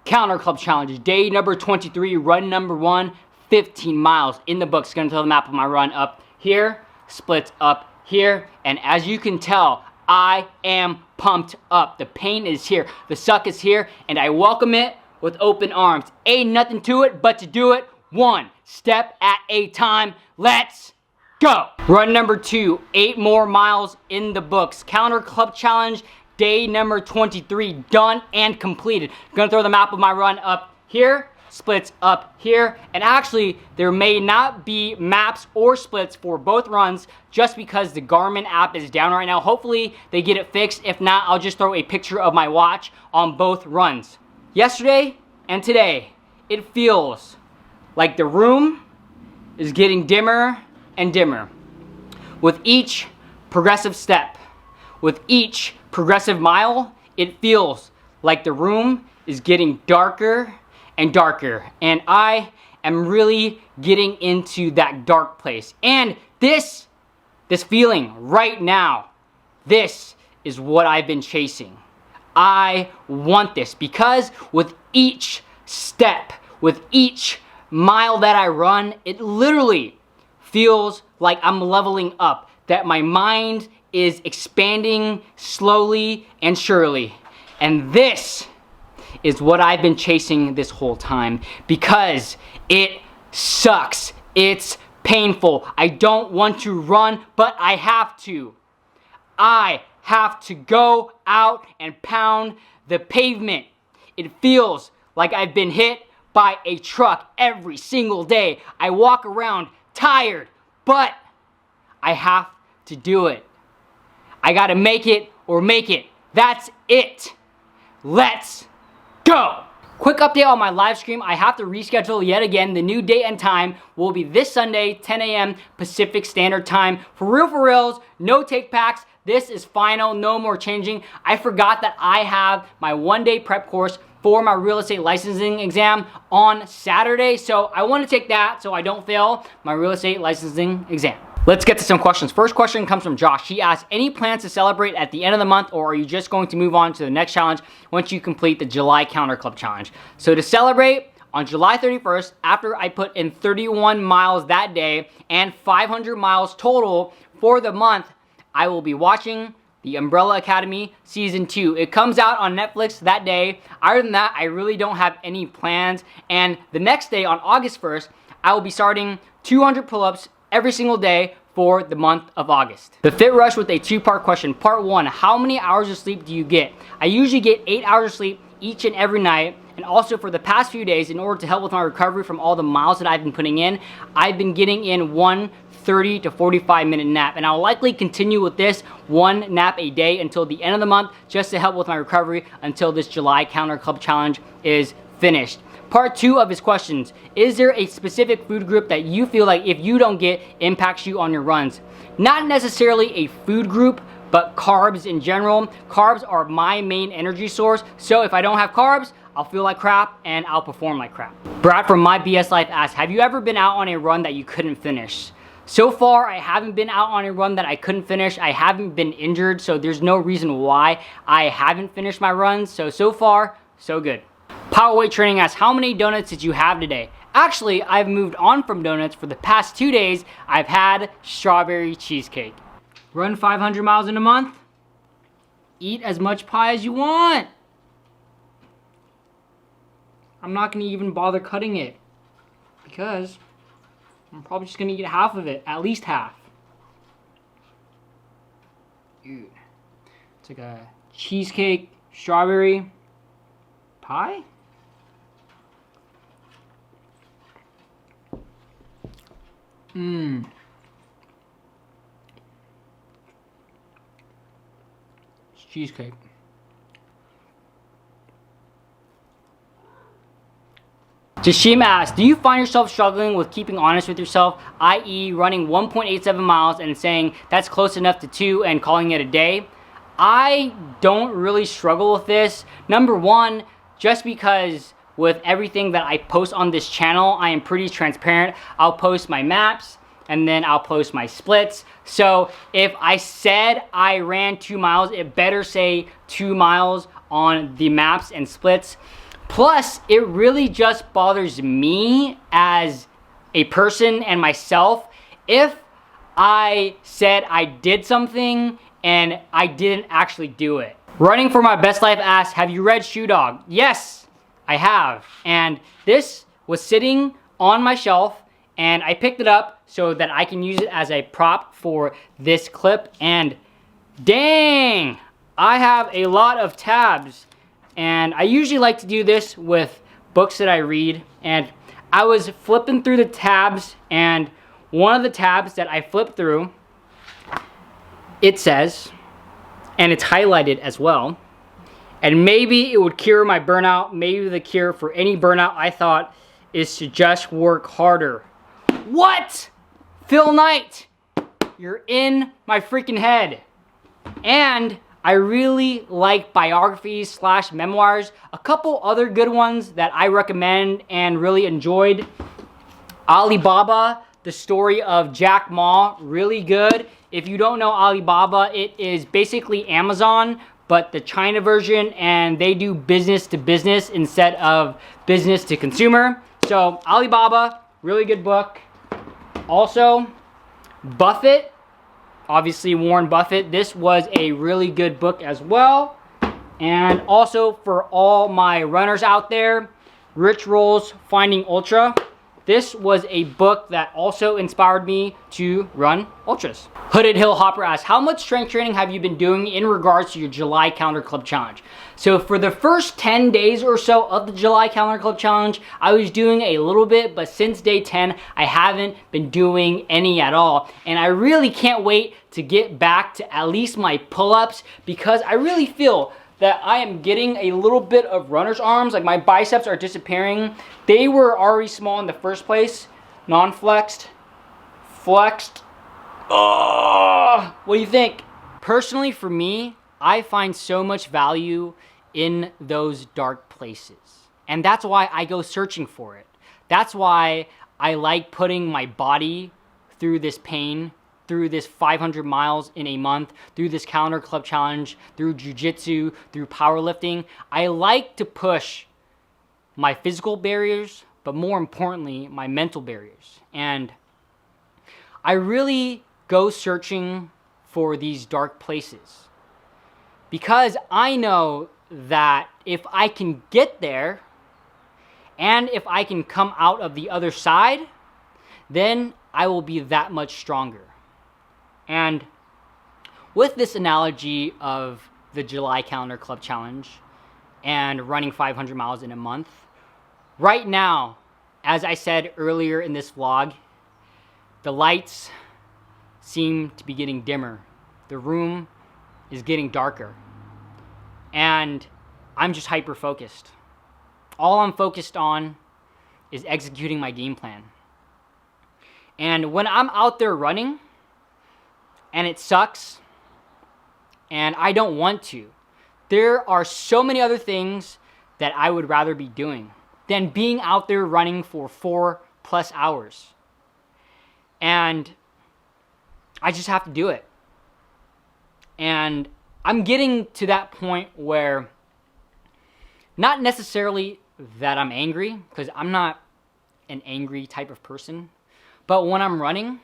Counter Club Challenge, day number 23, run number 1, 15 miles in the books. Gonna throw the map of my run up here, splits up here, and as you can tell, I am pumped up. The pain is here, the suck is here, and I welcome it with open arms. Ain't nothing to it but to do it one step at a time. Let's go. Run number 2, 8 more miles in the books. Counter Club Challenge, day number 23, done and completed. Gonna throw the map of my run up here, splits up here, and actually there may not be maps or splits for both runs just because the Garmin app is down right now. Hopefully they get it fixed. If not, I'll just throw a picture of my watch on both runs. Yesterday and today, it feels like the room is getting dimmer and dimmer. With each progressive step, with each progressive mile, it feels like the room is getting darker and darker, and I am really getting into that dark place. And this feeling right now, this is what I've been chasing. I want this because with each step, with each mile that I run, it literally feels like I'm leveling up, that my mind is expanding slowly and surely. And this is what I've been chasing this whole time because it sucks. It's painful. I don't want to run, but I have to. I have to go out and pound the pavement. It feels like I've been hit by a truck every single day. I walk around tired, but I have to do it. I gotta make it or make it. That's it. Let's go. Quick update on my live stream. I have to reschedule yet again. The new date and time will be this Sunday, 10 a.m. Pacific Standard Time. For reals, no take backs. This is final, no more changing. I forgot that I have my one-day prep course for my real estate licensing exam on Saturday. So I want to take that so I don't fail my real estate licensing exam. Let's get to some questions. First question comes from Josh. He asked, any plans to celebrate at the end of the month, or are you just going to move on to the next challenge once you complete the July Counter Club Challenge? So to celebrate, on July 31st, after I put in 31 miles that day and 500 miles total for the month, I will be watching The Umbrella Academy Season 2. It comes out on Netflix that day. Other than that, I really don't have any plans. And the next day, on August 1st, I will be starting 200 pull-ups every single day for the month of August. The Fit Rush with a 2-part question. Part 1, how many hours of sleep do you get? I usually get 8 hours of sleep each and every night. And also for the past few days, in order to help with my recovery from all the miles that I've been putting in, I've been getting in one 30 to 45 minute nap. And I'll likely continue with this one nap a day until the end of the month, just to help with my recovery until this July Counter Club Challenge is finished. Part 2 of his questions, is there a specific food group that you feel like if you don't get, impacts you on your runs? Not necessarily a food group, but carbs in general. Carbs are my main energy source, so if I don't have carbs, I'll feel like crap and I'll perform like crap. Brad from My BS Life asked, have you ever been out on a run that you couldn't finish? So far, I haven't been out on a run that I couldn't finish. I haven't been injured, so there's no reason why I haven't finished my runs. So far, so good. Power Weight Training asks, how many donuts did you have today? Actually, I've moved on from donuts. For the past 2 days, I've had strawberry cheesecake. Run 500 miles in a month. Eat as much pie as you want. I'm not gonna even bother cutting it because I'm probably just gonna eat half of it, at least half. Dude, it's like a cheesecake, strawberry pie? Mmm. It's cheesecake. Jashim asks, do you find yourself struggling with keeping honest with yourself, i.e. running 1.87 miles and saying that's close enough to 2 and calling it a day? I don't really struggle with this. Number one, just because with everything that I post on this channel, I am pretty transparent. I'll post my maps and then I'll post my splits. So if I said I ran 2 miles, it better say 2 miles on the maps and splits. Plus, it really just bothers me as a person and myself if I said I did something and I didn't actually do it. Running for My Best Life asks, have you read Shoe Dog? Yes, I have. And this was sitting on my shelf and I picked it up so that I can use it as a prop for this clip. And dang, I have a lot of tabs. And I usually like to do this with books that I read. And I was flipping through the tabs, and one of the tabs that I flipped through, it says, and it's highlighted as well, and maybe it would cure my burnout. Maybe the cure for any burnout, I thought, is to just work harder. What? Phil Knight, you're in my freaking head. And I really like biographies / memoirs. A couple other good ones that I recommend and really enjoyed. Alibaba, the story of Jack Ma, really good. If you don't know Alibaba, it is basically Amazon, but the China version, and they do business to business instead of business to consumer. So Alibaba, really good book. Also, Buffett. Obviously, Warren Buffett. This was a really good book as well. And also, for all my runners out there, Rich Roll's Finding Ultra. This was a book that also inspired me to run ultras. Hooded Hill Hopper asks, how much strength training have you been doing in regards to your July Calendar Club Challenge? So for the first 10 days or so of the July Calendar Club Challenge, I was doing a little bit, but since day 10, I haven't been doing any at all. And I really can't wait to get back to at least my pull-ups, because I really feel that I am getting a little bit of runner's arms. Like, my biceps are disappearing. They were already small in the first place. Non-flexed, flexed. Oh, what do you think? Personally, for me, I find so much value in those dark places. And that's why I go searching for it. That's why I like putting my body through this pain, through this 500 miles in a month, through this Calendar Club Challenge, through jiu-jitsu, through powerlifting. I like to push my physical barriers, but more importantly, my mental barriers. And I really go searching for these dark places, because I know that if I can get there, and if I can come out of the other side, then I will be that much stronger. And with this analogy of the July Calendar Club Challenge and running 500 miles in a month, right now, as I said earlier in this vlog, the lights seem to be getting dimmer. The room is getting darker. And I'm just hyper-focused. All I'm focused on is executing my game plan. And when I'm out there running, and it sucks, and I don't want to, there are so many other things that I would rather be doing than being out there running for 4+ hours. And I just have to do it. And I'm getting to that point where, not necessarily that I'm angry, because I'm not an angry type of person, but when I'm running,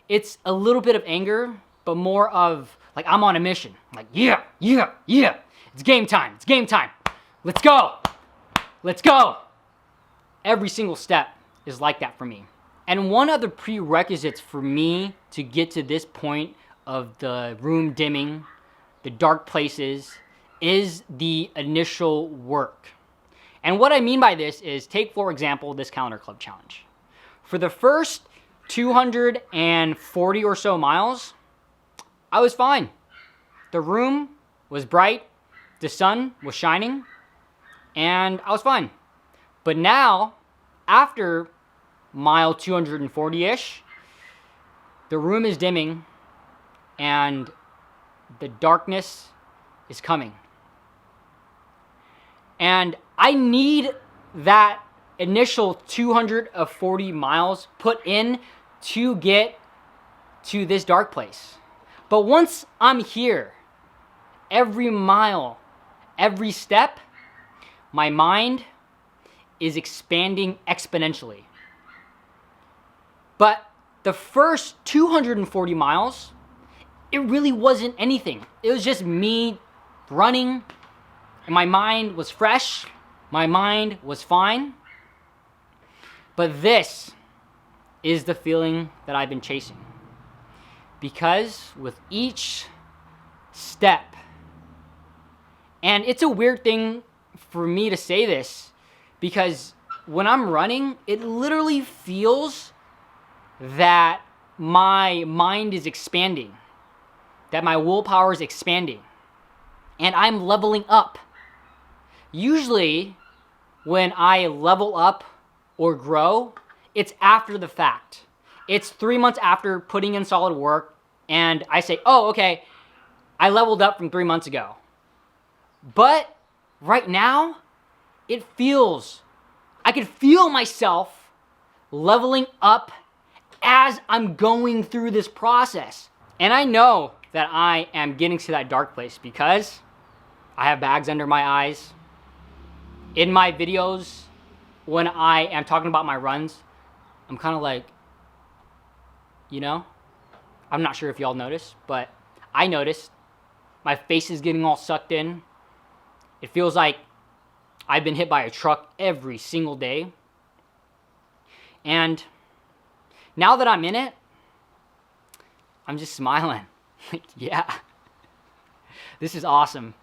it's a little bit of anger, but more of like, I'm on a mission. Like, yeah. It's game time. Let's go. Every single step is like that for me. And one of the prerequisites for me to get to this point of the room dimming, the dark places, is the initial work. And what I mean by this is, take for example this Calendar Club Challenge. For the first 240 or so miles, I was fine. The room was bright, the sun was shining, and I was fine. But now, after mile 240-ish, the room is dimming and the darkness is coming. And I need that initial 240 miles put in to get to this dark place. But once I'm here, every mile, every step my mind is expanding exponentially. But the first 240 miles, it really wasn't anything. It was just me running, and my mind was fresh. My mind was fine. But this is the feeling that I've been chasing. Because with each step, and it's a weird thing for me to say this, because when I'm running, it literally feels that my mind is expanding, that my willpower is expanding, and I'm leveling up. Usually, when I level up or grow, it's after the fact. It's 3 months after putting in solid work, and I say, oh, okay, I leveled up from 3 months ago. But right now, I can feel myself leveling up as I'm going through this process. And I know that I am getting to that dark place because I have bags under my eyes. In my videos, when I am talking about my runs, I'm kind of like, you know, I'm not sure if y'all noticed, but I noticed my face is getting all sucked in. It feels like I've been hit by a truck every single day. And now that I'm in it, I'm just smiling. Like, yeah, this is awesome.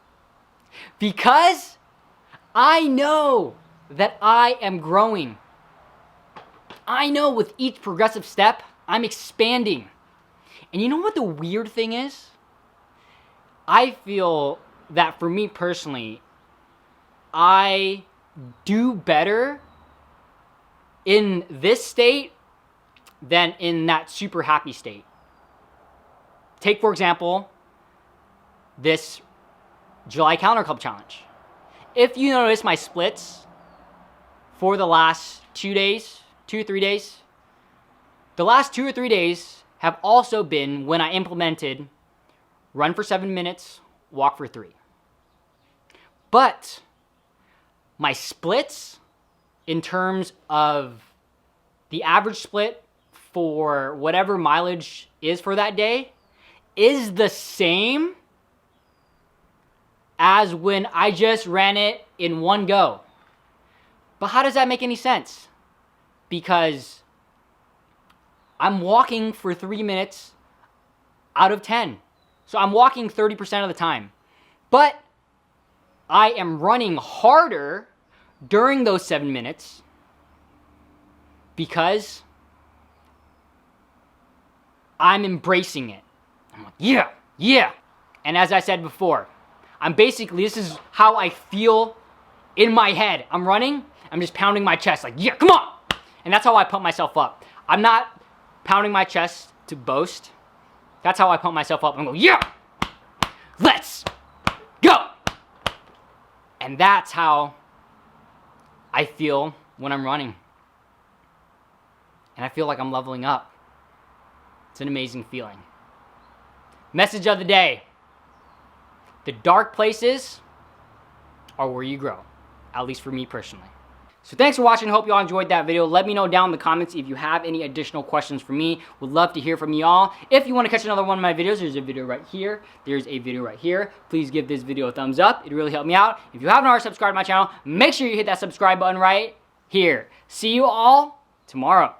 Because I know that I am growing. I know with each progressive step, I'm expanding. And you know what the weird thing is? I feel that for me personally, I do better in this state than in that super happy state. Take, for example, this July Calendar Club Challenge. If you notice my splits for the last 2 or 3 days, the last 2 or 3 days have also been when I implemented run for 7 minutes, walk for 3. But my splits in terms of the average split for whatever mileage is for that day is the same as when I just ran it in one go. But how does that make any sense? Because I'm walking for 3 minutes out of 10. So I'm walking 30% of the time. But I am running harder during those 7 minutes because I'm embracing it. I'm like, yeah, yeah. And as I said before, this is how I feel in my head. I'm running, I'm just pounding my chest like, yeah, come on. And that's how I pump myself up. I'm not pounding my chest to boast. That's how I pump myself up. I'm going, yeah, let's go. And that's how I feel when I'm running. And I feel like I'm leveling up. It's an amazing feeling. Message of the day. The dark places are where you grow. At least for me personally. So thanks for watching. Hope you all enjoyed that video. Let me know down in the comments if you have any additional questions for me. Would love to hear from y'all. If you want to catch another one of my videos, there's a video right here. There's a video right here. Please give this video a thumbs up. It'd really help me out. If you haven't already subscribed to my channel, make sure you hit that subscribe button right here. See you all tomorrow.